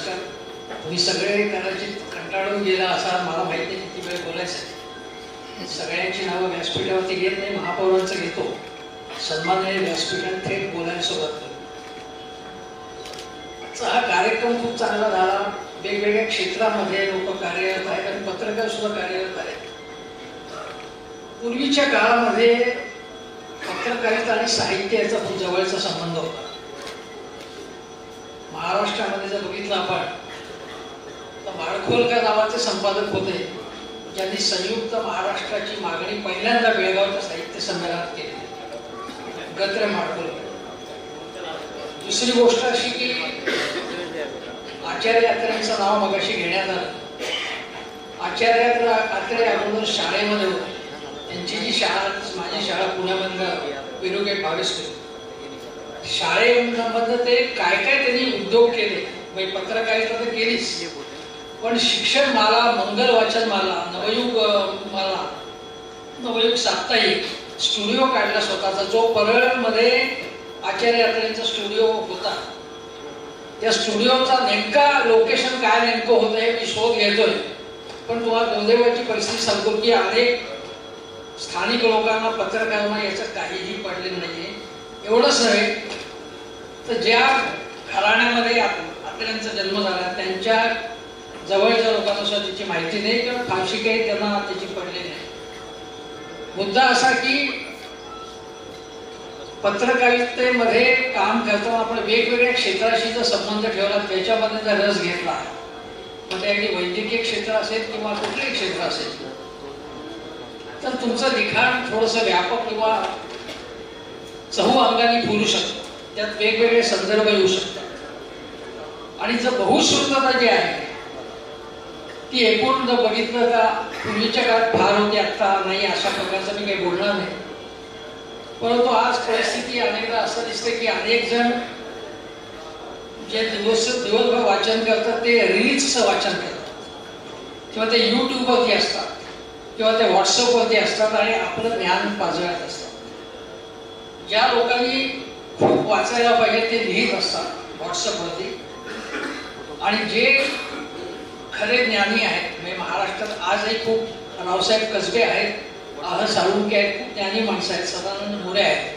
नमस्कार. तुम्ही सगळे कदाचित कंटाळून गेला असा मला माहिती नाही किती वेळ बोलायचं. सगळ्यांची नावं व्यासपीठावरती घेत नाही, महापौरांचं घेतो. सन्माननीय व्यासपीठात थेट बोलायला सुरुवात करतो. हा कार्यक्रम खूप चांगला झाला. वेगवेगळ्या क्षेत्रामध्ये लोक कार्यरत आहेत आणि पत्रकार सुद्धा कार्यरत आहेत. पूर्वीच्या काळामध्ये पत्रकारिता आणि साहित्य याचा खूप जवळचा संबंध होता. महाराष्ट्रामध्ये जर बघितलं आपण तर माडखोलकर नावाचे संपादक होते, ज्यांनी संयुक्त महाराष्ट्राची मागणी पहिल्यांदा बेळगावच्या साहित्य संमेलनात केली. गत्र माडखोलकर. दुसरी गोष्ट अशी की आचार्य अत्रेंचं नाव मगाशी घेण्यात आलं. आचार्य अत्रे अगोदर शाळेमध्ये होते. त्यांची जी शाळा, माझी शाळा पुण्यामधलं विरोगे भावेश्वर, शाळेमध्ये ते काय काय त्यांनी उद्योग केले. म्हणजे पत्रकारिता तर केलीच, पण शिक्षण माला, मंगल वाचन माला, नवयुग माला, नवयुग साप्ताहिक स्टुडिओ काढला स्वतःचा, जो परळमध्ये आचार्य अत्रेंचा स्टुडिओ होता. त्या स्टुडिओचा नेमका लोकेशन काय नेमकं होतं हे मी शोध घेतोय. पण तुम्हाला दुर्दैवाची परिस्थिती सांगतो की अनेक स्थानिक लोकांना, पत्रकारांना याचं काहीही पडलेलं नाहीये. एवढंच नव्हे तर ज्या घराण्यामध्ये अत्रेंचा जन्म झाला त्यांच्या जवळच्या लोकांना सुद्धा त्याची माहिती नाही किंवा फारशी काही त्यांना त्याची पडलेली नाही. मुद्दा असा की पत्रकारितेमध्ये काम करताना आपण वेगवेगळ्या क्षेत्राशी जर संबंध ठेवला, त्याच्यामध्ये जर रस घेतला, मग ते अगदी वैद्यकीय क्षेत्र असेल किंवा कुठलंही क्षेत्र असेल, तर तुमचं लिखाण थोडंसं व्यापक किंवा चहूअंगाने फुलू शकतं. त्यात वेगवेगळे संदर्भ येऊ शकतात. आणि जर बहुश्रुतता जी आहे ती एकूण जर बघितलं तर पूर्वीच्या काळात फार होती, आता नाही, अशा प्रकारचं मी काही बोलणार नाही. परंतु आज परिस्थिती अनेकदा असं दिसते की अनेक जण जे दिवसभर वाचन करतात ते रील्सचं वाचन करतात किंवा ते यूट्यूबवरती असतात किंवा ते व्हॉट्सअपवरती असतात आणि आपलं ज्ञान पाजळत असतात. ज्या लोकांनी खूप वाचायला पाहिजे ते लिहित असतात व्हॉट्सअपवरती, आणि जे खरे ज्ञानी आहेत, म्हणजे महाराष्ट्रात आजही खूप रावसाहेब कसबे आहेत, साळुंके आहेत, खूप ज्ञानी माणसं आहेत, सदानंद मोरे आहेत,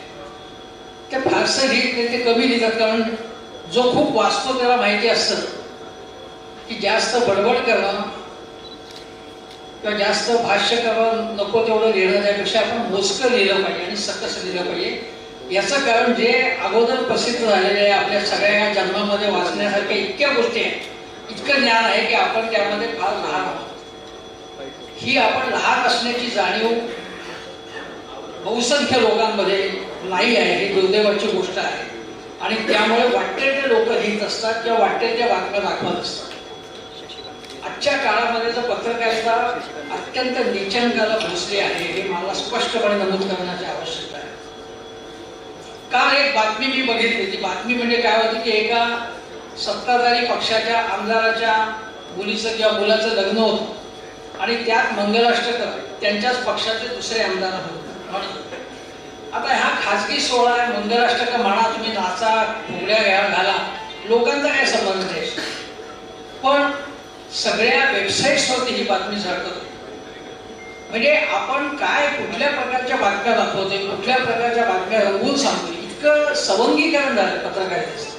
ते फारसं लिहित नाही, ते कमी लिहितात. कारण जो खूप वाचतो त्याला माहिती असतं की जास्त बडबड करणं किंवा जास्त भाष्य करणं नको, तेवढं लिहिणं, त्यापेक्षा आपण मोजकं लिहिलं पाहिजे आणि सकस लिहिलं पाहिजे. याचं कारण जे अगोदर प्रसिद्ध झालेले आहे, आपल्या सगळ्या जन्मामध्ये वाचण्यासारख्या इतक्या गोष्टी आहेत, इतकं ज्ञान आहे की आपण त्यामध्ये फार लहान आहोत. ही आपण लहान असण्याची जाणीव बहुसंख्य लोकांमध्ये नाही आहे, ही दुर्दैवाची गोष्ट आहे. आणि त्यामुळे वाटेल ते लोक लिहित असतात किंवा वाटेल त्या बातम्या दाखवत असतात. आजच्या काळामध्ये जर पत्रकारिता अत्यंत नीचांकाला पोचली आहे हे मला स्पष्टपणे नमूद करण्याची आवश्यकता आहे. काल एक बातमी मी बघितली. ती बातमी म्हणजे काय होती की एका सत्ताधारी पक्षाच्या आमदाराच्या मुलीचं किंवा मुलाचं लग्न होतं आणि त्यात मंगलाष्टक त्यांच्याच पक्षाचे दुसरे आमदार म्हणत. आता हा खाजगी सोहळा आहे, मंगलाष्टक म्हणा, तुम्ही नाचा, फुगड्या घाला, लोकांचा काय संबंध आहे. पण सगळ्या वेबसाईट्सवरती ही बातमी झळकत. म्हणजे आपण काय, कुठल्या प्रकारच्या बातम्या दाखवतोय, कुठल्या प्रकारच्या बातम्या रंगवून सांगतोय, इतकं सवंगीकरण झालं पत्रकारितेचं,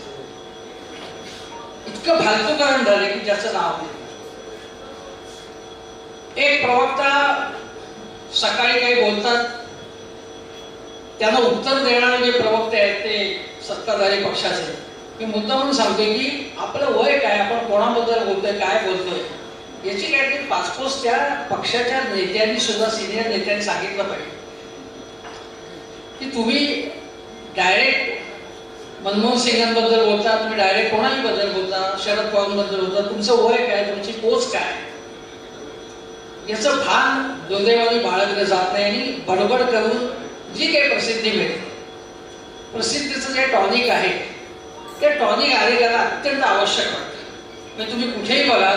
इतकं फालतूकरण झालं की ज्याचं नाव नाही. एक प्रवक्ता सकाळी काही बोलतात, त्यांना उत्तर देणारे जे प्रवक्ते आहेत ते सत्ताधारी पक्षाचे. मी मुद्दा म्हणून सांगतोय की आपलं वय काय, आपण कोणाबद्दल बोलतोय, काय बोलतोय, याची काहीतरी पासपोस त्या पक्षाच्या नेत्यांनी सुद्धा, सिनियर नेत्यांनी सांगितलं पाहिजे की तुम्ही डायरेक्ट मनमोहन सिंगांबद्दल बोलता, तुम्ही डायरेक्ट कोणाही बद्दल बोलता, शरद पवारांबद्दल बोलता, तुमचं वय काय, तुमची पोच काय, याचं भान दुर्दैवाने बाळगलं जात नाही. आणि बडबड करून जी काही प्रसिद्धी मिळते, प्रसिद्धीचं जे टॉनिक आहे ते टॉनिक आलेल्याला अत्यंत आवश्यक वाटतं. म्हणजे तुम्ही कुठेही बघा,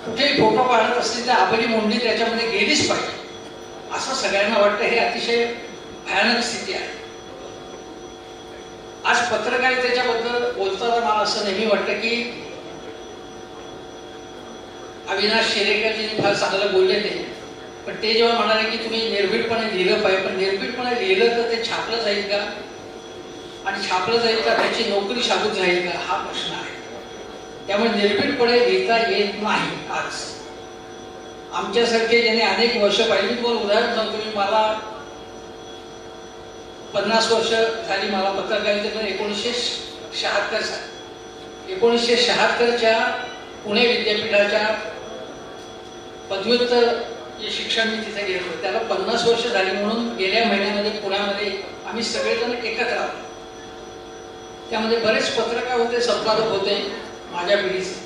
कुठेही फोटो काढत असतील तर आपली मुंडी त्याच्यामध्ये गेलीच पाहिजे असं सगळ्यांना वाटतं. हे अतिशय भयानक स्थिती आहे. आज पत्रकारितेच्या बद्दल बोलताना मला असं नेहमी वाटतं की अविनाश शेरेकरजींनी फार चांगलं बोलले ते, पण ते जेव्हा म्हणाले की तुम्ही निर्भीडपणे लिहिलं पाहिजे, पण निर्भीडपणे लिहिलं तर ते छापलं जाईल का, आणि छापलं जाईल का त्याची नोकरी शाबूत जाईल का, हा प्रश्न आहे. त्यामुळे निर्भीडपणे लिहिता येत नाही. आज आमच्यासारखे ज्यांनी अनेक वर्ष पाहिली, तुम्हाला उदाहरण सांगतो मी, मला 50 वर्ष झाली मला पत्रकारितेमध्ये. 1976 साली 1976च्या पुणे विद्यापीठाच्या पदव्युत्तर जे शिक्षण मी तिथे घेतलं त्याला 50 वर्ष झाली, म्हणून गेल्या महिन्यामध्ये पुण्यामध्ये आम्ही सगळेजण एकत्र आलो. त्यामध्ये बरेच पत्रकार होते, संपादक होते माझ्या पिढीचे.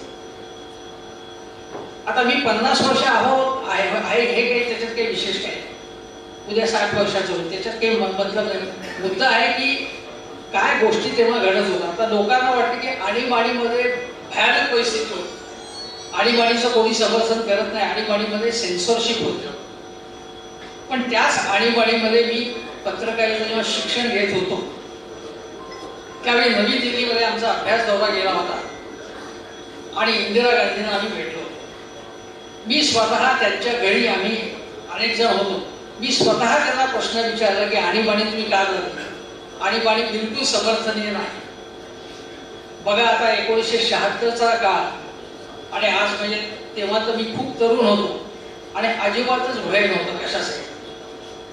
आता मी 50 वर्ष आहे हे काही त्याच्यात काही विशेष काही, उद्या 60 वर्षाचं होईल त्याच्यात काही मतलब नाही. मुद्दा आहे की काय गोष्टी तेव्हा घडत होत्या. आता लोकांना वाटतं की आणीबाणीमध्ये भयानक परिस्थिती होती, आणीबाणीचं कोणी समर्थन करत नाही, आणीबाणीमध्ये सेन्सॉरशिप होतं. पण त्याच आणीबाणीमध्ये मी पत्रकारिता जेव्हा शिक्षण घेत होतो त्यावेळी नवी दिल्लीमध्ये आमचा अभ्यास दौरा गेला होता आणि इंदिरा गांधींना आम्ही भेटलो. मी स्वतः त्यांच्या घरी, आम्ही अनेक जण होतो, मी स्वतः त्यांना प्रश्न विचारला की आणीबाणी तुम्ही का करता, आणीबाणी बिलकुल समर्थनीय नाही. बघा आता 1976चा काळ आणि आज म्हणजे तेव्हा तर मी खूप तरुण होतो आणि अजिबातच भय नव्हतं कशासाठी.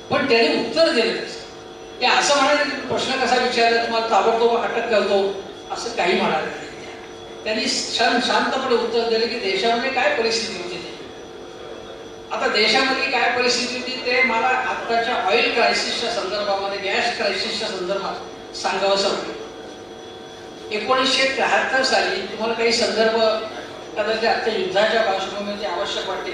पण त्यांनी उत्तर दिलं. ते असं म्हणाले की प्रश्न कसा विचारला तुम्हाला ताबडतोब अटक करतो, असं काही म्हणाले नाही. त्यांनी शांतपणे उत्तर दिले की देशामध्ये काय परिस्थिती होती. आता देशामध्ये काय परिस्थिती होती ते मला आत्ताच्या ऑइल क्रायसिसच्या संदर्भामध्ये, गॅस क्रायसिसच्या संदर्भात सांगावंसं वाटतं. 1973 साली तुम्हाला काही संदर्भ कदाचित आजच्या युद्धाच्या पार्श्वभूमीवरती आवश्यक वाटते.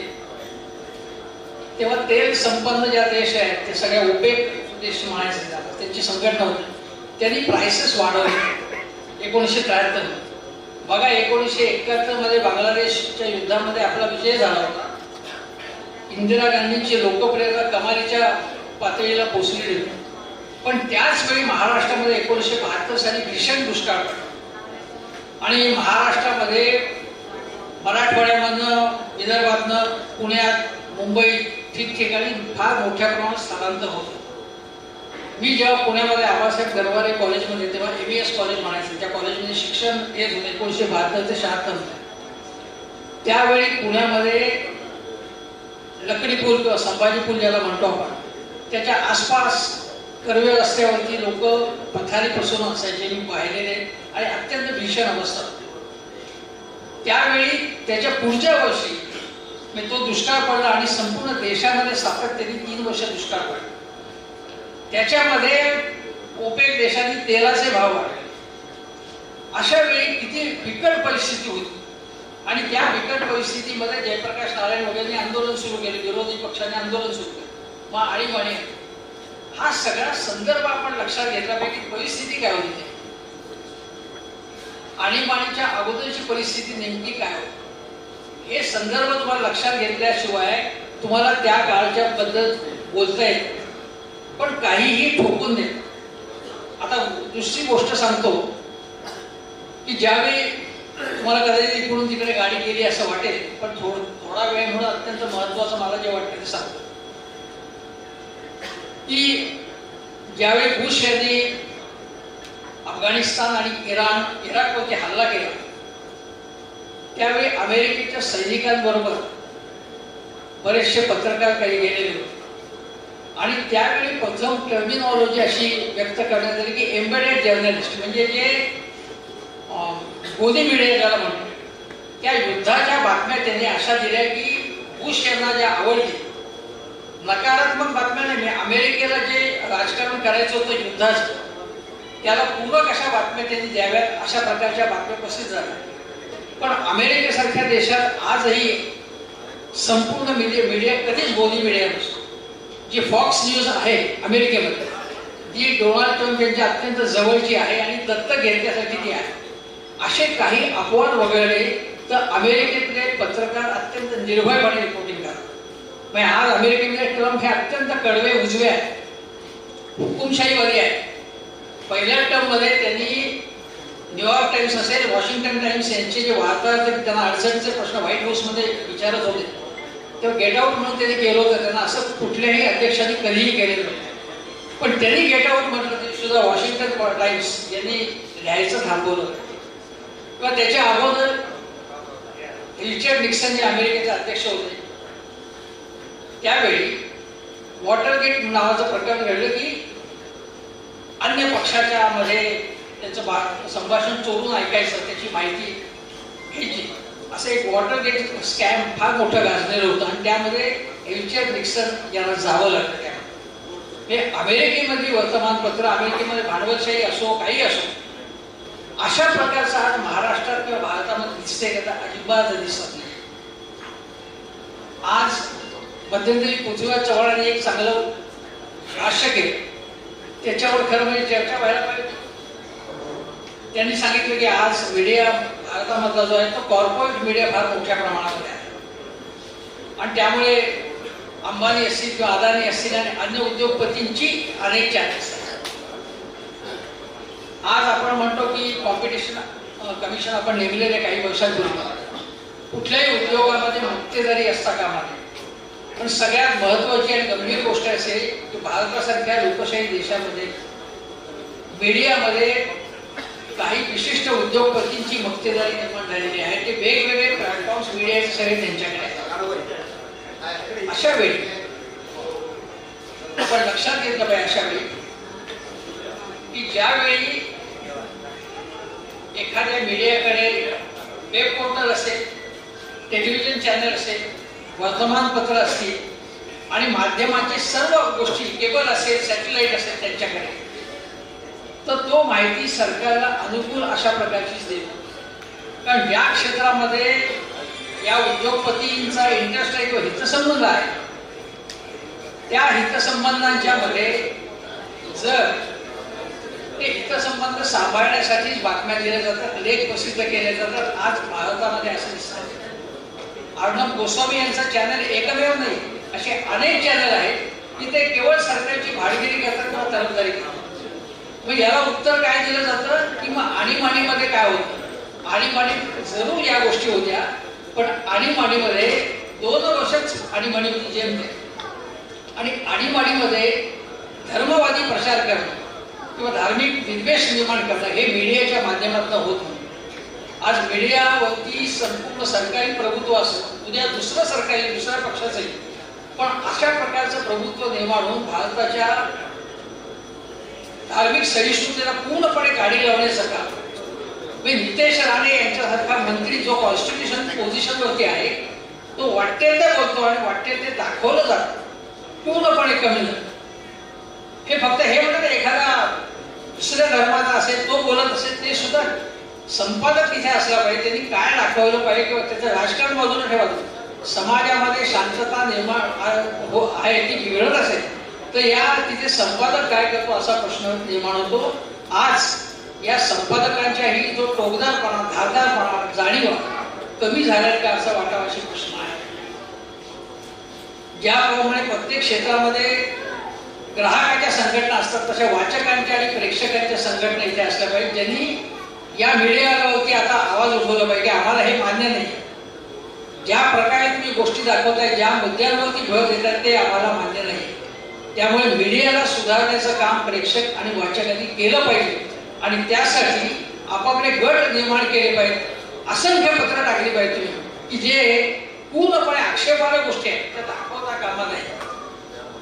तेव्हा तेल संपन्न ज्या देश आहेत ते सगळ्या ओपेक देश म्हणायचे जातात, त्यांची संघटना होती, त्यांनी प्राइसेस वाढवले 1973. बघा 1971 मध्ये बांगलादेशच्या युद्धामध्ये आपला विजय झाला होता. इंदिरा गांधींची लोकप्रियता कमालीच्या पातळीला पोहोचलेली होती. पण त्याच वेळी महाराष्ट्रामध्ये 1972 साली भीषण दुष्काळ पडला आणि महाराष्ट्रामध्ये मराठवाड्यामधनं, विदर्भातनं, पुण्यात, मुंबई ठिकठिकाणी फार मोठ्या प्रमाणात स्थलांतर होतं. मी जेव्हा पुण्यामध्ये आबासाहेब गरवारे कॉलेजमध्ये, तेव्हा ABS कॉलेज म्हणायचं, त्या कॉलेजमध्ये शिक्षण घेत होते 1972 ते 76 मध्ये. त्यावेळी पुण्यामध्ये लकडी पूल किंवा संभाजी पूल ज्याला म्हणतो आपण, त्याच्या आसपास कर्वे रस्त्यावरती लोक पथारीपासून असायचे, मी पाहिलेले, आणि अत्यंत भीषण अवस्था. त्यावेळी त्याच्या पुढच्या वर्षी तो दुष्काळ पडला आणि संपूर्ण देशामध्ये सातत्याने 3 वर्ष दुष्काळ पडला. त्याच्यामध्ये ओपेक देशांनी तेलाचे भाव वाढले. अशा वेळी किती बिकट परिस्थिती होती आणि त्या बिकट परिस्थितीमध्ये जयप्रकाश नारायण वगैरे आंदोलन सुरू केले, विरोधी पक्षाने आंदोलन सुरू केलं. मग आणीबाणी हा सगळा संदर्भ आपण लक्षात घेतल्यापैकी परिस्थिती काय होती, आणीबाणीच्या अगोदरची परिस्थिती नेमकी काय होती हे संदर्भ तुम्हाला लक्षात घेतल्याशिवाय तुम्हाला त्या काळच्या पद्धत बोलता येत. पण काहीही ठोकून देत. आता दुसरी गोष्ट सांगतो की ज्यावेळी तुम्हाला कदाचित इकडून तिकडे गाडी गेली असं वाटेल, पण थोडा वेळ म्हणून अत्यंत महत्वाचं मला जे वाटतं ते सांगतो की ज्यावेळी बुश यांनी अफगाणिस्तान आणि इराकवरती हल्ला केला त्यावेळी अमेरिकेच्या सैनिकांबरोबर बरेचसे पत्रकार काही गेलेले होते आणि त्यावेळी प्रथम टर्मिनॉलॉजी अशी व्यक्त करण्यात आली की एम्बेडेड जर्नलिस्ट, म्हणजे जे गोदी मीडिया ज्याला म्हणतो, त्या युद्धाच्या बातम्या त्यांनी अशा दिल्या की बुश यांना ज्या आवडतील, नकारात्मक बातम्या नाही, अमेरिकेला जे राजकारण करायचं होतं युद्धाचं त्याला पूरक अशा बातम्या त्यांनी द्याव्यात, अशा प्रकारच्या बातम्या प्रसिद्ध झाल्या. पण अमेरिकेसारख्या देशात आजही संपूर्ण मीडिया कधीच गोदी मीडिया नसतो. जी फॉक्स न्यूज आहे अमेरिकेमध्ये, जी डोनाल्ड ट्रम्प यांच्या अत्यंत जवळची आहे आणि दत्तक घेण्यासाठी ती आहे, असे काही अपवाद वगळले तर अमेरिकेतले पत्रकार अत्यंत निर्भयपणे रिपोर्टिंग करतात. म्हणजे आज अमेरिकेमध्ये ट्रम्प हे अत्यंत कडवे उजवे आहे, हुकुमशाहीवादी आहे. पहिल्या टर्ममध्ये त्यांनी न्यूयॉर्क टाइम्स असेल, वॉशिंग्टन टाइम्स यांचे जे वार्ताहर त्यांना अडचणीचे प्रश्न व्हाईट हाऊसमध्ये विचारत होते तेव्हा गेट आउट म्हणून त्यांनी केलं होतं. त्यांना असं कुठल्याही अध्यक्षांनी कधीही केलेलं नाही. पण त्यांनी गेट आउट म्हटलं तरी सुद्धा वॉशिंग्टन टाइम्स यांनी लिहायचं थांबवलं. किंवा त्याच्या अगोदर रिचर्ड निक्सन जे अमेरिकेचे अध्यक्ष होते त्यावेळी वॉटरगेट नावाचं प्रकरण घडलं की अन्य पक्षाच्या मध्ये त्यांचं संभाषण चोरून ऐकायचं, त्याची माहिती घ्यायची, असं एक वॉटरगेट स्कॅम फार मोठं गाजलेलं होतं आणि त्यामध्ये रिचर्ड निक्सन यांना जावं लागलं. हे अमेरिकेमधली वर्तमानपत्र, अमेरिकेमध्ये भांडवलशाही असो काही असो, अशा प्रकारचा आज महाराष्ट्रात किंवा भारतामध्ये दिसते का? अजिबात दिसत नाही. आज मध्यंतरी पृथ्वीराज चव्हाणांनी एक चांगलं भाष्य केलं, त्याच्यावर खरं म्हणजे चर्चा व्हायला पाहिजे. त्यांनी सांगितलं की आज मीडिया भारतामधला जो आहे तो कॉर्पोरेट मीडिया फार मोठ्या प्रमाणामध्ये आहे आणि त्यामुळे अंबानी असतील किंवा अदानी असतील आणि अन्य उद्योगपतींची अनेक चॅनल्स आहेत. आज आपण म्हणतो की कॉम्पिटिशन कमिशन आपण नेमलेले काही वर्षांपूर्वी कुठल्याही उद्योगामध्ये मक्तेदारी असता कामा नये. पण सगळ्यात महत्त्वाची आणि गंभीर गोष्ट असे की भारतासारख्या लोकशाही देशामध्ये मीडियामध्ये काही विशिष्ट उद्योगपतींची मक्तेदारी निर्माण झालेली आहे. ते वेगवेगळे प्लॅटफॉर्म्स मीडियाचे सगळे त्यांच्याकडे आहेत. अशा वेळी आपण लक्षात घेतलं पाहिजे अशा वेळी की ज्यावेळी एखाद्या मीडियाकडे वेब पोर्टल असेल, टेलिव्हिजन चॅनल असेल, वर्तमानपत्र असतील आणि माध्यमाचे सर्व गोष्टी, केबल असेल, सॅटेलाइट असेल त्यांच्याकडे, तर तो माहिती सरकारला अनुकूल अशा प्रकारचीच देतो. कारण या क्षेत्रामध्ये या उद्योगपतींचा इंटरेस्ट आहे किंवा हितसंबंध आहे, त्या हितसंबंधांच्या मध्ये जर ते हितसंबंध सांभाळण्यासाठीच बातम्या दिल्या जातात, लेख प्रसिद्ध केले जातात. आज भारतामध्ये असं दिसतं. अर्णब गोस्वामी यांचा चॅनल एकमेव नाही, असे अनेक चॅनल आहेत की ते केवळ सरकारची भाडगिरी करतात किंवा तरफदारी करतात. मग याला उत्तर काय दिलं जातं की मग आणीबाणीमध्ये काय होतं? आणीबाणी जरूर या गोष्टी होत्या, पण आणीबाणीमध्ये 2 वर्षच आणीबाणीमध्ये जेम नाही आणि आणीबाणीमध्ये धर्मवादी प्रचार करणं किंवा धार्मिक विद्वेष निर्माण करणं हे मीडियाच्या माध्यमातून होत नाही. आज मीडियावरती संपूर्ण सरकारी प्रभुत्व असतं, उद्या दुसरं सरकारी दुसऱ्या पक्षाचंही, पण अशा प्रकारचं प्रभुत्व निर्माण होऊन भारताच्या धार्मिक सहिष्णुतेला पूर्णपणे काढी लावण्याचं काम नितेश राणे यांच्यासारखा मंत्री जो कॉन्स्टिट्यूशन पोझिशनवरती आहे तो वाटेल ते बोलतो आणि वाटेल ते दाखवलं जातं, पूर्णपणे कमी झालं. हे फक्त हे म्हणतात एखादा दुसऱ्या धर्माचा असेल तो बोलत असेल, ते सुद्धा संपादक तिथे असला पाहिजे, त्यांनी काय दाखवलं पाहिजे किंवा त्याचं राजकारण बाजूला ठेवायचं. समाजामध्ये शांतता निर्माण आहे ती बिघडत असेल तर या तिथे संपादक काय करतो असा प्रश्न निर्माण होतो. आज या संपादकांच्याही जो टोकदारपणा, धारदारपणा, जाणीव कमी झाल्या का असा वाटावाशी प्रश्न आहे. ज्याप्रमाणे प्रत्येक क्षेत्रामध्ये ग्राहकाच्या संघटना असतात तशा वाचकांच्या आणि प्रेक्षकांच्या संघटना इथे असल्या पाहिजे, ज्यांनी या मीडियावरती आता आवाज उठवला पाहिजे. आम्हाला हे मान्य नाही, ज्या प्रकारे तुम्ही गोष्टी दाखवताय, ज्या मुद्द्यांवरती भर देतात ते आम्हाला मान्य नाही. त्यामुळे मीडियाला सुधारण्याचं काम प्रेक्षक आणि वाचकांनी केलं पाहिजे आणि त्यासाठी आपापले गट निर्माण केले पाहिजेत. असंख्य पत्र टाकली पाहिजे तुम्ही की जे पूर्णपणे आक्षेपार्ह गोष्टी आहेत त्या दाखवता कामा नाही.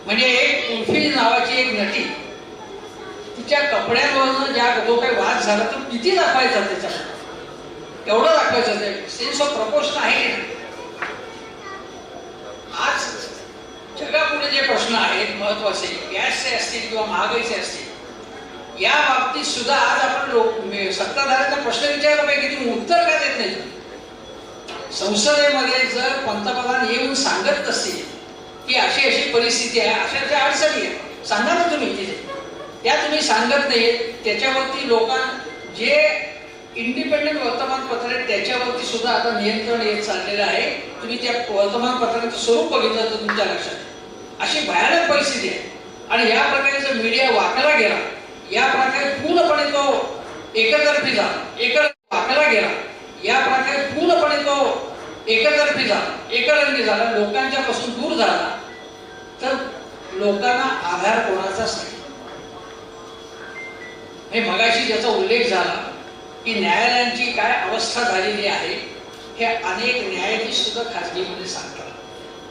म्हणजे एक उर्फी नावाची एक नटी, तिच्या कपड्यांवरनं जो काही वाद झाला तो किती दाखवायचा, त्याच्या तेवढं दाखवायचं. ते सेन्स ऑफ प्रपोर्शन आहे. आज जगापुढे जे प्रश्न आहेत महत्वाचे, गॅसचे असतील किंवा महागाईचे असतील, या बाबतीत सुद्धा आज आपण सत्ताधाऱ्यांना प्रश्न विचारला पाहिजे की तुम्ही उत्तर का देत नाही. संसदेमध्ये जर पंतप्रधान येऊन सांगत असतील की अशी अशी परिस्थिती आहे, अशा अशा अडचणी आहे, सांगा ना तुम्ही तिथे. त्या तुम्ही सांगत नाही. त्याच्यावरती लोकांना जे इंडिपेंडंट वर्तमानपत्र आहेत त्याच्यावरती सुद्धा आता नियंत्रण येत चाललेलं आहे. तुम्ही त्या वर्तमानपत्राचं स्वरूप बघितलं तर तुमच्या लक्षात अशी भयानक परिस्थिती आहे. आणि या प्रकारे जर मीडिया वाकला गेला, या प्रकारे पूर्णपणे तो एकतर्फी झाला, वाकला गेला, या प्रकारे पूर्णपणे तो एकतर्फी झाला, एकरंगी झाला, लोकांच्या पासून दूर झाला, तर लोकांना आधार कोणाचाच नाही. हे मगाशी ज्याचा उल्लेख झाला की न्यायालयांची काय अवस्था झालेली आहे, हे अनेक न्यायाधीश सुद्धा खाजगीमध्ये सांगतात.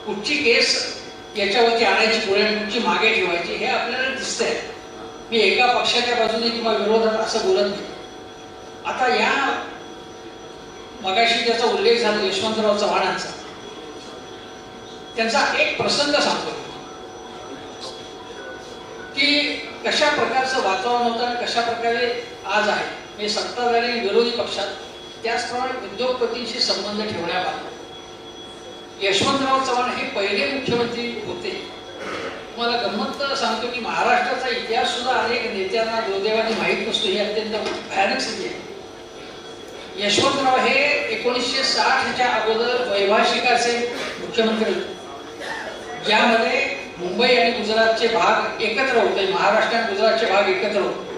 कुठची केस याच्यावरती आणायची पुढे, कुठची मागे ठेवायची, हे आपल्याला दिसतंय. मी एका पक्षाच्या बाजूने किंवा विरोधात असं बोलत नाही. आता या मगाशी ज्याचा उल्लेख झाला यशवंतराव चव्हाणांचा, त्यांचा एक प्रसंग सांगतो की कशा प्रकारचं वातावरण होतं आणि कशा प्रकारे आज आहे. म्हणजे सत्ताधारी विरोधी पक्षात, त्याचप्रमाणे उद्योगपतींशी संबंध ठेवण्याबाबत यशवंतराव चव्हाण हे पहिले मुख्यमंत्री होते. मला गंमत सांगतो की महाराष्ट्राचा इतिहास सुद्धा अनेक नेत्यांना दुर्दैवाने माहीत नसतो. ही अत्यंत भयानक स्थिती आहे. यशवंतराव हे 1960च्या अगोदर वैभाषिकाचे मुख्यमंत्री होते, ज्यामध्ये मुंबई आणि गुजरातचे भाग एकत्र होते, महाराष्ट्र आणि गुजरातचे भाग एकत्र होते,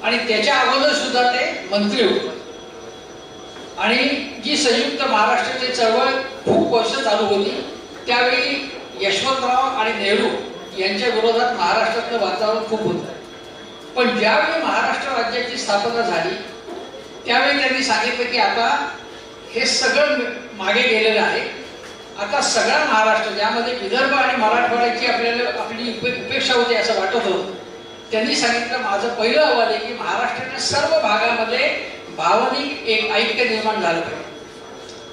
आणि त्याच्या अगोदर सुद्धा ते मंत्री होते. आणि जी संयुक्त महाराष्ट्राची चळवळ खूप वर्ष चालू होती, त्यावेळी यशवंतराव आणि नेहरू यांच्या विरोधात महाराष्ट्रातलं वातावरण खूप होतं. पण ज्यावेळी महाराष्ट्र राज्याची स्थापना झाली, त्यावेळी त्यांनी सांगितलं की आता हे सगळं मागे गेलेलं आहे. आता सगळा महाराष्ट्र, ज्यामध्ये विदर्भ आणि मराठवाड्याची आपली उपेक्षा होती असं वाटत होतं, त्यांनी सांगितलं माझं पहिलं आव्हान आहे की महाराष्ट्राच्या सर्व भागामध्ये भावनिक एक ऐक्य निर्माण झालं पाहिजे,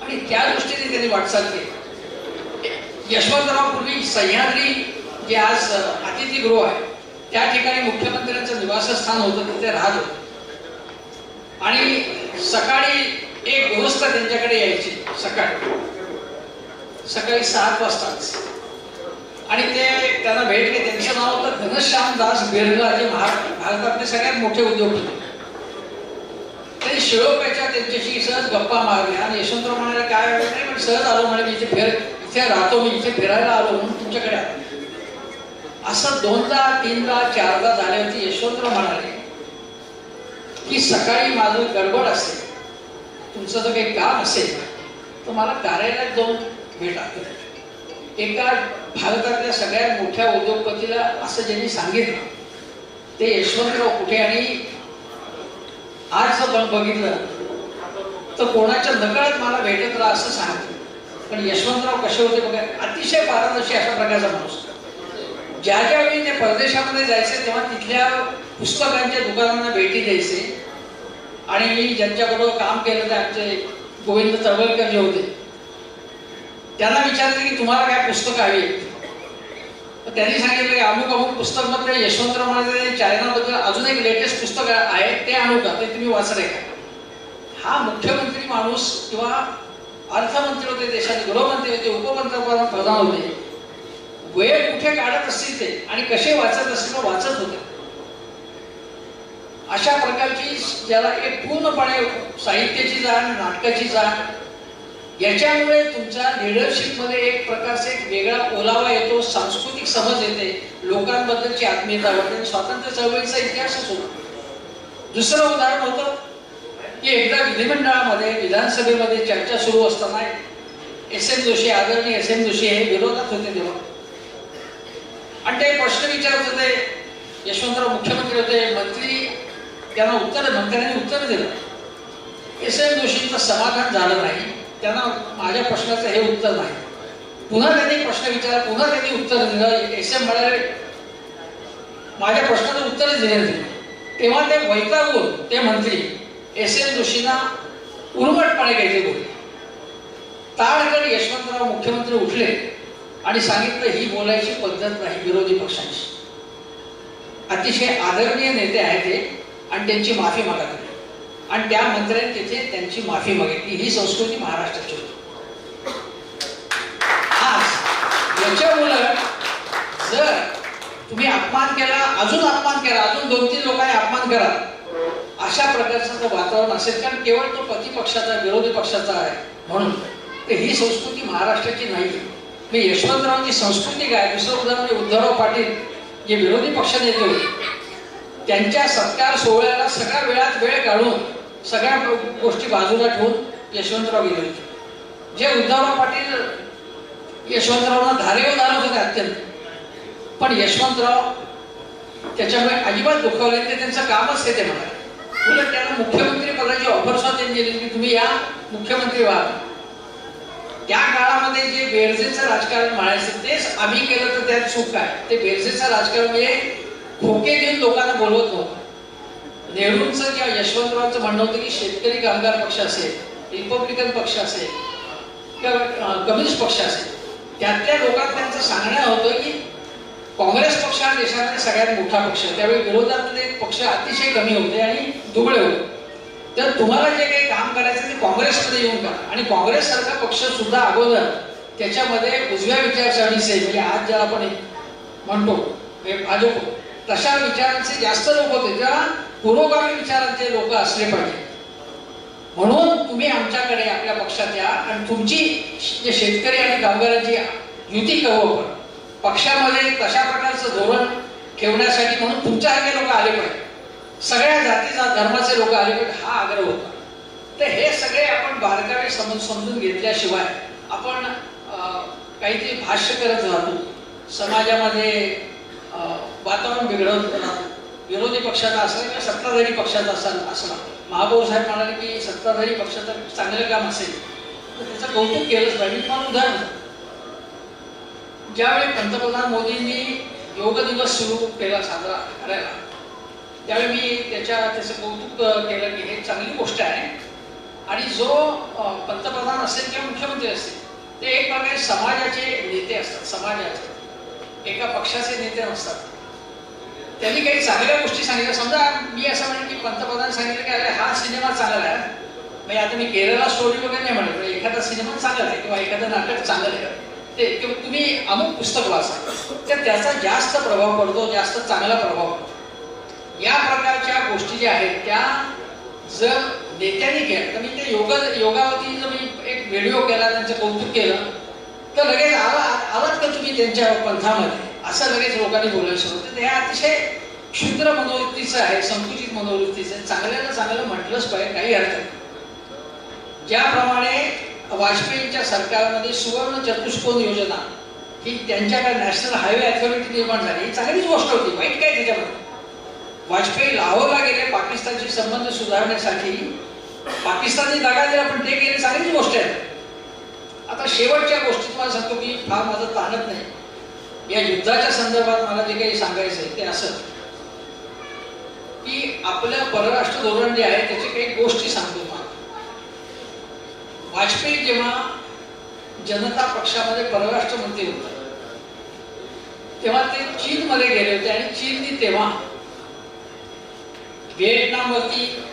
आणि त्या दृष्टीने त्यांनी वाटचाल केली. यशवंतराव पूर्वी सह्याद्री, जे आज अतिथीगृह आहे, त्या ठिकाणी मुख्यमंत्र्यांचं निवासस्थान होतं, तिथे राहत होते. आणि सकाळी एक गृहस्थ त्यांच्याकडे यायचे, सकाळी 7 वाजताच, आणि ते त्यांना भेटले. त्यांचं नाव होतं घनश्याम दास बिर्ला, जे भारतातले सगळ्यात मोठे उद्योगपती. त्यांनी शिळोप्याच्या त्यांच्याशी सहज गप्पा मारल्या, आणि यशवंतराव म्हणाले काय नाही, पण सहज आलो म्हणे, मी इथे राहतो, मी इथे फिरायला आलो म्हणून तुमच्याकडे आलो. असं 2दा 3दा 4दा झाल्यावरती यशवंतराव म्हणाले की सकाळी माझं गडबड असेल, तुमचं जर काही काम असेल तर मला कार्यालयात जाऊन भेटा. एका भारतातल्या सगळ्यात मोठ्या उद्योगपतीला असं ज्यांनी सांगितलं ते यशवंतराव कुठे, आणि आज जर बघितलं तर कोणाच्या नकळत मला भेटत राहा असं सांगितलं. पण यशवंतराव कसे होते बघा, अतिशय पारदर्शी अशा प्रकारचा माणूस. ज्यावेळी ते परदेशामध्ये जायचे तेव्हा तिथल्या पुस्तकांच्या दुकानांना भेटी द्यायचे, आणि मी ज्यांच्याबरोबर काम केलं ते आमचे गोविंद तळवलकर जे होते, त्यांना विचारले की तुम्हाला काय पुस्तक हवी आहेत. तर त्यांनी सांगितलं की अमुक पुस्तक मग यशवंतराव म्हणाले चायनाबद्दल अजून एक लेटेस्ट पुस्तक आहे, ते आणू का, ते तुम्ही वाचलंय का. हा मुख्यमंत्री माणूस किंवा अर्थमंत्री होते देशाचे, गृहमंत्री होते, उपपंतप्रधान होते, वेळ कुठे काढत असतील ते आणि कसे वाचत असतील वाचत होते. अशा प्रकारची ज्याला एक पूर्णपणे साहित्याची जाण, नाटकाची जाण, याच्यामुळे तुमच्या लिडरशिपमध्ये एक प्रकारचे एक वेगळा ओलावा येतो, सांस्कृतिक समज येते, लोकांबद्दलची आत्मीयता वाढते, स्वातंत्र्य चळवळीचा इतिहासच होतो. दुसरं उदाहरण होतं की एकदा विधिमंडळामध्ये, विधानसभेमध्ये चर्चा सुरू असताना एस.एम. जोशी, आदरणीय एस.एम. जोशी हे विरोधात होते तेव्हा, आणि ते प्रश्न विचारत होते. यशवंतराव मुख्यमंत्री होते, मंत्र्यांनी उत्तर दिलं. एस.एम. जोशींचं समाधान झालं नाही, त्यांना माझ्या प्रश्नाचं हे उत्तर नाही. पुन्हा त्यांनी प्रश्न विचारला, पुन्हा त्यांनी उत्तर दिलं. एस.एम. म्हणाले माझ्या प्रश्नाचं उत्तरच दिलं नाही. तेव्हा ते वैतागून ते मंत्री एस.एम. जोशींना उर्मटपणे काहीतरी बोलले. ताडकन यशवंतराव मुख्यमंत्री उठले आणि सांगितलं ही बोलायची पद्धत नाही विरोधी पक्षांची. अतिशय आदरणीय नेते आहेत ते, आणि त्यांची माफी मागितली, आणि त्या मंत्र्यांनी तिथे त्यांची माफी मागितली. ही संस्कृती महाराष्ट्राची होती. आज याच्या उलट जर तुम्ही अपमान केला, अजून अपमान केला, अजून 2-3 लोकांनी अपमान करा, अशा प्रकारचं जर वातावरण असेल, कारण केवळ तो प्रतिपक्षाचा विरोधी पक्षाचा आहे म्हणून, तर ही संस्कृती महाराष्ट्राची नाही. मी यशवंतरावांची संस्कृती काय, दुसरं उदाहरण म्हणजे उद्धवराव पाटील जे विरोधी पक्ष नेते होते, त्यांच्या सत्कार सोहळ्याला सगळ्या वेळात वेळ काढून सगळ्या गोष्टी बाजूला ठेवून यशवंतराव गेले होते. जे उद्धवराव पाटील यशवंतरावांना धारेवर धारत होते अत्यंत, पण यशवंतराव त्याच्यामुळे अजिबात दुखावले. ते त्यांचं कामच ते म्हणाले. उलट त्यांना मुख्यमंत्री पदाची ऑफर सुद्धा त्यांनी दिली की तुम्ही या मुख्यमंत्री व्हा. त्या काळामध्ये जे बेरजेचं राजकारण म्हणायचं तेच आम्ही केलं तर त्यात चूक काय. ते बेरजेचं राजकारण म्हणजे खोके देऊन लोकांना बोलवत नव्हतं. नेहरूंचं किंवा यशवंतरावांचं म्हणणं होतं की शेतकरी कामगार पक्ष असेल, रिपब्लिकन पक्ष असेल किंवा कम्युनिस्ट पक्ष असेल, त्यातल्या लोकांना त्यांचं सांगणं होतं की काँग्रेस पक्ष हा देशामध्ये सगळ्यात मोठा पक्ष. त्यावेळी विरोधातले पक्ष अतिशय कमी होते आणि दुबळे होते. तर तुम्हाला जे काही काम करायचं ते काँग्रेसमध्ये येऊन करा. आणि काँग्रेस सारखा पक्ष सुद्धा अगोदर त्याच्यामध्ये उजव्या विचारसरणीचे म्हणजे आज ज्याला आपण म्हणतो भाजप तशा विचारांचे जास्त लोक होते. तेव्हा पुरोगामी विचारांचे लोक असले पाहिजे. म्हणून तुम्ही आमच्याकडे आपल्या पक्षात या आणि तुमची जे शेतकरी आणि कामगारांची युती करू आपण पक्षामध्ये तशा प्रकारचं धोरण ठेवण्यासाठी. म्हणून तुमच्यासारखे लोक आले पाहिजे, सगळ्या जातीचा धर्माचे लोक आले पाहिजे हा आग्रह होता. तर हे सगळे आपण बारकावे समजून घेतल्याशिवाय आपण काहीतरी भाष्य करत राहतो, समाजामध्ये वातावरण बिघडवत राहतो. विरोधी पक्षाचा असला किंवा सत्ताधारी पक्षाचा असला. महापौर साहेब म्हणाले की सत्ताधारी पक्षाचं चांगलं काम असेल तर त्याचं कौतुक केलंच पाहिजे. तुम्हाला उदाहरण, ज्यावेळी पंतप्रधान मोदींनी योग दिवस सुरू केला साजरा करायला, त्यावेळी मी त्याचं कौतुक केलं की हे चांगली गोष्ट आहे. आणि जो पंतप्रधान असेल किंवा मुख्यमंत्री असेल ते एक प्रकारे समाजाचे नेते असतात. समाजाचे एका पक्षाचे नेते नसतात. त्यांनी काही चांगल्या गोष्टी सांगितल्या. समजा मी असं म्हणेन की पंतप्रधान सांगितलं की अरे हा सिनेमा चांगला आहे, म्हणजे आता मी केरला स्टोरी वगैरे नाही म्हणत, एखादा सिनेमा चांगला आहे किंवा एखादं नाटक चांगलं आहे ते किंवा तुम्ही अमुक पुस्तक वाचा तर त्याचा जास्त प्रभाव पडतो, जास्त चांगला प्रभाव पडतो. या प्रकारच्या गोष्टी ज्या आहेत त्या जर नेत्यांनी केल्या तर मी ते योगावती जर मी एक व्हिडिओ केला, त्यांचं कौतुक केलं तर लगेच आलात का तुम्ही त्यांच्या पंथामध्ये असं लगेच लोकांनी बोलायला सुरू होतं. हे अतिशय क्षुद्र मनोवृत्तीचं आहे, संकुचित मनोवृत्तीचं आहे. चांगल्याला चांगलं म्हटलंच पाहिजे, काही अर्थ नाही. ज्याप्रमाणे वाजपेयींच्या सरकारमध्ये सुवर्ण चतुष्कोन योजना ही त्यांच्याकडे नॅशनल हायवे अथॉरिटी निर्माण झाली, ही चांगलीच गोष्ट होती. वाईट काय त्याच्यामध्ये. वाजपेयी लाहोरला गेले पाकिस्तानशी संबंध सुधारण्यासाठी, पाकिस्तानने दगा दिला पण ते गेले, चांगलीच गोष्ट आहे. आता शेवटच्या गोष्टी तुम्हाला सांगतो की फार माझं ताणत नाही. या युद्धाच्या संदर्भात मला जे काही सांगायचं आहे ते असं की आपलं परराष्ट्र धोरण जे आहे त्याची काही गोष्टी सांगतो मला. वाजपेयी जेव्हा जनता पक्षामध्ये परराष्ट्र मंत्री होते तेव्हा ते चीनमध्ये गेले होते आणि चीननी तेव्हा व्हिएतनामवरती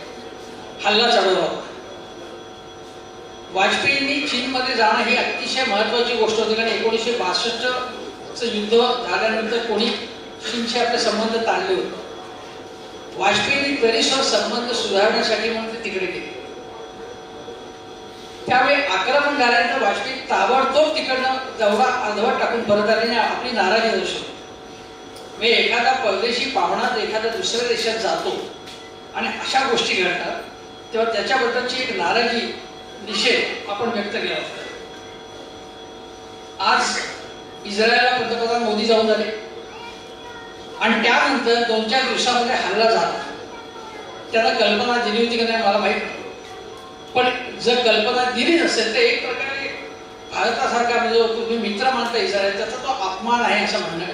हल्ला चढवला होता. वाजपेयींनी चीनमध्ये जाणं ही अतिशय महत्वाची गोष्ट होती, कारण 1962चं युद्ध झाल्यानंतर कोणी चीनशी आपले संबंध ताणले होते. वाजपेयींनी तरीसुद्धा संबंध सुधारण्यासाठी म्हणून ते तिकडे गेले. त्यावेळी आक्रमण झाल्यानंतर वाजपेयी ताबडतोब तिकडनं दौरा अर्धवट टाकून परत आले आणि आपली नाराजी दर्शवली. म्हणजे एखादा परदेशी पाहुणा एखाद्या दुसऱ्या देशात जातो आणि अशा गोष्टी घडतात तेव्हा त्याच्याबद्दलची एक नाराजी, निषेध आपण व्यक्त केला होता. आज इस्रायलला पंतप्रधान मोदी जाऊन आले आणि त्यानंतर 2-4 दिवसामध्ये हल्ला झाला. त्याला कल्पना दिली होती की नाही मला माहित नाही, पण जर कल्पना दिली नसेल तर एक प्रकारे भारतासारखा म्हणजे तुम्ही मित्र मानता इस्रायल त्याचा तो अपमान आहे असं म्हणणं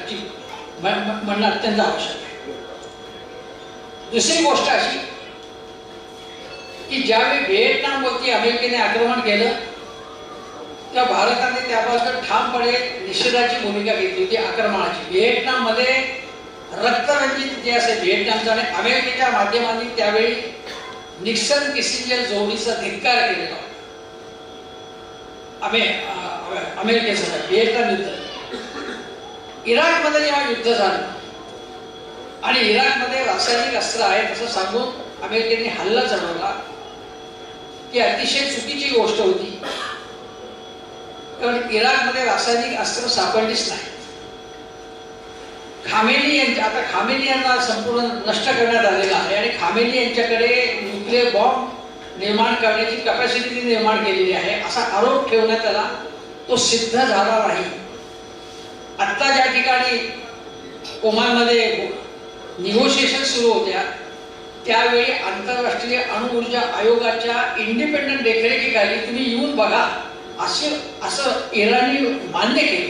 अत्यंत आवश्यक आहे. दुसरी गोष्ट अशी की ज्यावेळी व्हिएतनामवरती अमेरिकेने आक्रमण केलं तेव्हा भारताने त्याबद्दल ठामपणे निषेधाची भूमिका घेतली होती आक्रमणाची. व्हिएतनाममध्ये रक्तरंजित जे असेल व्हिएतनामचं आणि अमेरिकेच्या माध्यमांनी त्यावेळी निक्सन किसिंजर जोडीचा धिक्कार केलेला होता. अमेरिकेचं व्हिएतनाम युद्ध. इराकमध्ये जेव्हा युद्ध झालं आणि इराकमध्ये रासायनिक अस्त्र आहे असं सांगून अमेरिकेने हल्ला चढवला ही अतिशय चुकीची गोष्ट होती, कारण इराकमध्ये रासायनिक अस्त्र सापडलीच नाही. खामेनी यांच्या, आता खामेनी यांना संपूर्ण नष्ट करण्यात आलेला आहे आणि खामेनी यांच्याकडे न्यूक्लिअर बॉम्ब निर्माण करण्याची कॅपॅसिटी निर्माण केलेली आहे असा आरोप ठेवण्यात आला. तो सिद्ध झाला नाही. आत्ता ज्या ठिकाणी ओमानमध्ये निगोशिएशन सुरू होत्या त्यावेळी आंतरराष्ट्रीय अणुऊर्जा आयोगाच्या इंडिपेंडंट देखरेखीखाली तुम्ही येऊन बघा असं इराणी मान्य केलं.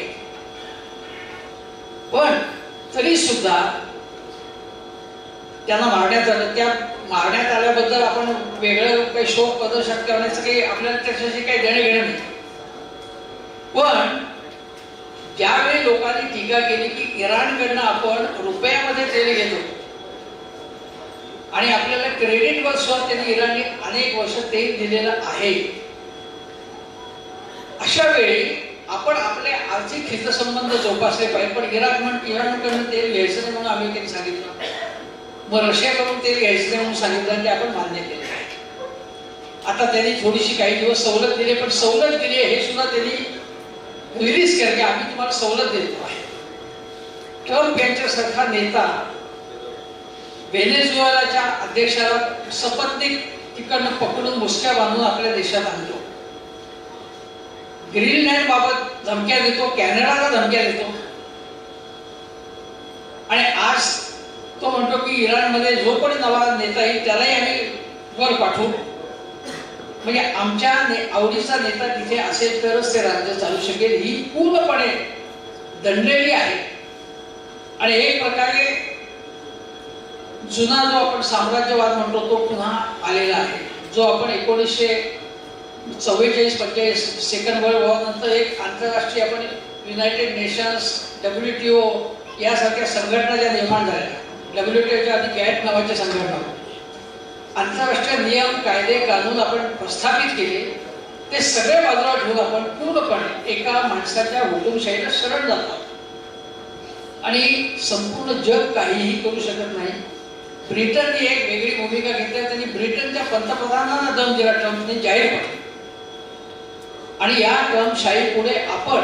पण तरी सुद्धा त्यांना मारण्यात आलं. त्या मारण्यात आल्याबद्दल आपण वेगळं काही शोक प्रदर्शन करण्याचं काही आपल्याला त्याच्याशी काही देणं घेणं नाही. पण ज्यावेळी लोकांनी टीका केली की इराणकडनं आपण रुपयामध्ये तेल घेतो आणि आपल्याला क्रेडिटवर सुद्धा त्यांनी इराणने अनेक वर्ष तेल दिलेलं आहे, अशा वेळी आपण आपले आर्थिक हितसंबंध जोपासले पाहिजे. पण इराणकडून तेल घ्यायचं नाही म्हणून अमेरिकेने सांगितलं, मग रशियाकडून तेल घ्यायचं नाही म्हणून सांगितलं, ते आपण मान्य केलं. आता त्यांनी थोडीशी काही दिवस सवलत दिली, पण सवलत दिली हे सुद्धा त्यांनी रिलीज केलं की आम्ही तुम्हाला सवलत देतो आहे. ट्रम्प यांच्यासारखा नेता व्हेनेझुएलाच्या अध्यक्षाला सपत्नीक तिकडनं पकडून मुसक्या बांधून आपल्या देशात आणतो. ग्रीनलँड बाबत धमक्या देतो, कॅनडाला धमक्या देतो आणि आज तो म्हणतो की इराणमध्ये जो कोणी नवा नेता येईल त्यालाही आम्ही वर पाठवू. म्हणजे आमच्या आवडीचा नेता तिथे असेल तरच ते राज्य चालू शकेल. ही पूर्णपणे दंडलेली आहे. आणि एक प्रकारे जुना जो आपण साम्राज्यवाद म्हणतो तो पुन्हा आलेला आहे, जो आपण 1944-45 सेकंड वर्ल्ड वॉर नंतर एक आंतरराष्ट्रीय आपण युनायटेड नेशन्स, WTO यासारख्या संघटना ज्या निर्माण झाल्या, WTOच्या आधी गॅट नावाच्या संघटना, आंतरराष्ट्रीय नियम कायदे कानून आपण प्रस्थापित केले, ते सगळे बाजूला ठेवून आपण पूर्णपणे एका माणसाच्या हुकुमशाहीला शरण जातो आणि संपूर्ण जग काहीही करू शकत नाही. ब्रिटनने एक वेगळी भूमिका घेतली. त्यांनी ब्रिटनच्या पंतप्रधानांना दम दिला ट्रम्पने जाहीरपणे. आणि या ट्रम्पशाही पुढे आपण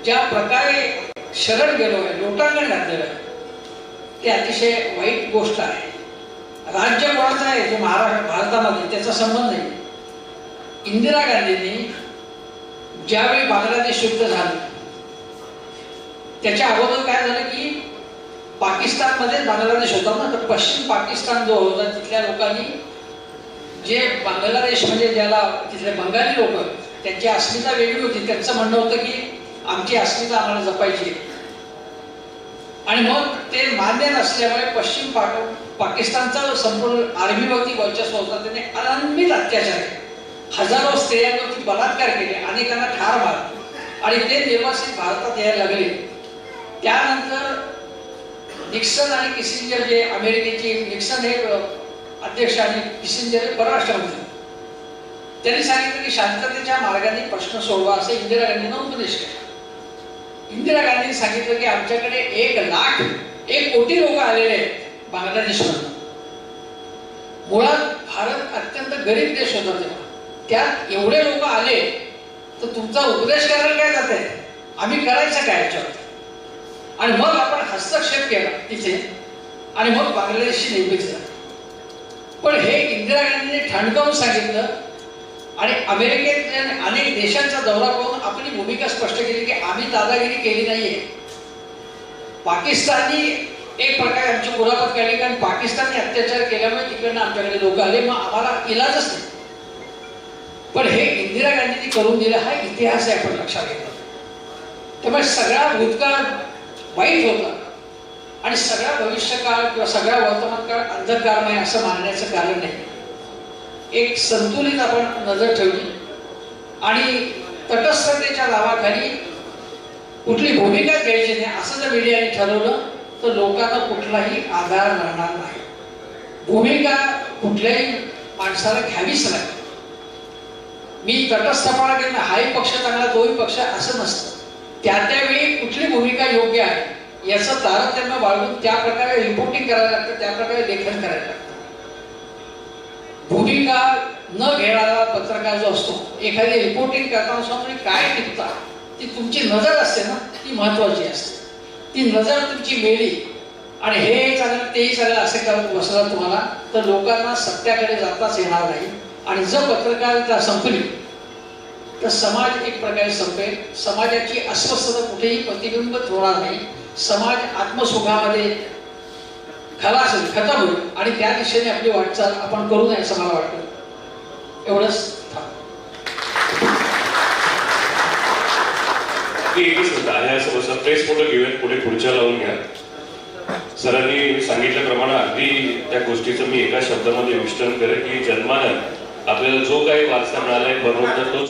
ज्या प्रकारे शरण गेलो आहे, लोटांगण घातलेलं आहे, ते अतिशय वाईट गोष्ट आहे. राज्य कोणाचं आहे जे भारतामध्ये त्याचा संबंध नाही. इंदिरा गांधींनी ज्यावेळी बांगलादेश युद्ध झालं त्याच्या अगोदर काय झालं की पाकिस्तानमध्ये बांगलादेश होता ना, तर पश्चिम पाकिस्तान जो होता तिथल्या लोकांनी जे बांगलादेश म्हणजे ज्याला तिथले बंगाली लोक त्यांची अस्मिता वेगळी होती. त्यांचं म्हणणं होतं की आमची अस्मिता आम्हाला जपायची आणि मग ते मान्य नसल्यामुळे पश्चिम पाकिस्तानचा संपूर्ण आर्मीवरती वर्चस्व होता. त्याने अनन्वित अत्याचार केले, हजारो स्त्रियांवरती बलात्कार केले, अनेकांना ठार मारले आणि ते निर्वासित भारतात यायला लागले. त्यानंतर निक्सन आणि किसिंजर जे अमेरिकेची, निक्सन हे अध्यक्ष आणि किसिंजर हे परराष्ट्रमंत्री, त्यांनी सांगितलं की शांततेच्या मार्गाने प्रश्न सोडवा असं इंदिरा गांधींना उपदेश केला. इंदिरा गांधींनी सांगितलं की आमच्याकडे 1 कोटी लोक आलेले आहेत बांगलादेशमधून. मुळात भारत अत्यंत गरीब देश होता तेव्हा, त्यात एवढे लोक आले तर तुमचा उपदेश करायला काय जात आहे, आम्ही करायचं काय याच्यावर. आणि मग आपण हस्तक्षेप केला तिथे आणि मग बांगलादेशची निर्मिती झाली. पण हे इंदिरा गांधींनी ठणकावून सांगितलं आणि अमेरिकेत अनेक देशांचा दौरा करून आपली भूमिका स्पष्ट केली की आम्ही दादागिरी केली नाहीये. पाकिस्ताननी एक प्रकारे आमची कुरापत केली कारण पाकिस्तानने अत्याचार केल्यामुळे तिकडनं आमच्याकडे लोक आले, मग आम्हाला इलाजच नाही. पण हे इंदिरा गांधींनी करून दिलं, हा इतिहास आहे आपण लक्षात घेतला. त्यामुळे सगळा भूतकाळ वाईट होता आणि सगळा भविष्यकाळ किंवा सगळा वर्तमान काळ अंधकारमय असं मानण्याचं कारण नाही. एक संतुलित आपण नजर ठेवली आणि तटस्थतेच्या नावाखाली कुठली भूमिका घ्यायची नाही असं जर मीडियाने ठरवलं तर लोकांना कुठलाही आधार राहणार नाही. भूमिका कुठल्याही माणसाला घ्यावीच लागते. मी तटस्थपणा केला, हाही पक्ष चांगला तोही पक्ष असं नसतं. त्यावेळी कुठली भूमिका योग्य आहे याचं तारतम्य बाळगून त्या प्रकारे रिपोर्टिंग करायला लागतं, त्या प्रकारे लेखन करायला लागतं. भूमिका न घेणारा पत्रकार जो असतो, एखादी रिपोर्टिंग करताना समोर काय टिपता ती तुमची नजर असते ना, ती महत्वाची असते. ती नजर तुमची मेली आणि हे चालेल तेही चालेल असे करत बसला तुम्हाला तर लोकांना सत्याकडे जाताच येणार नाही. आणि जर पत्रकारिता संपली तर समाज एक प्रकारे संपेल. समाजाची अस्वस्थता कुठेही प्रतिबिंबित होणार नाही. समाज आत्मसुखामध्ये खलास होईल, खतम होईल आणि त्या दिशेने आपली वाटचाल आपण करू नये असं मला वाटतं. एवढंच प्रेस फोटो घेऊयात, पुढे खुर्च्या लावून घ्या. सरांनी सांगितल्याप्रमाणे अगदी त्या गोष्टीचं मी एका शब्दामध्ये विश्लेषण करेन की जन्मानं आपल्याला जो काही वारसा मिळालाय बनवतात तोच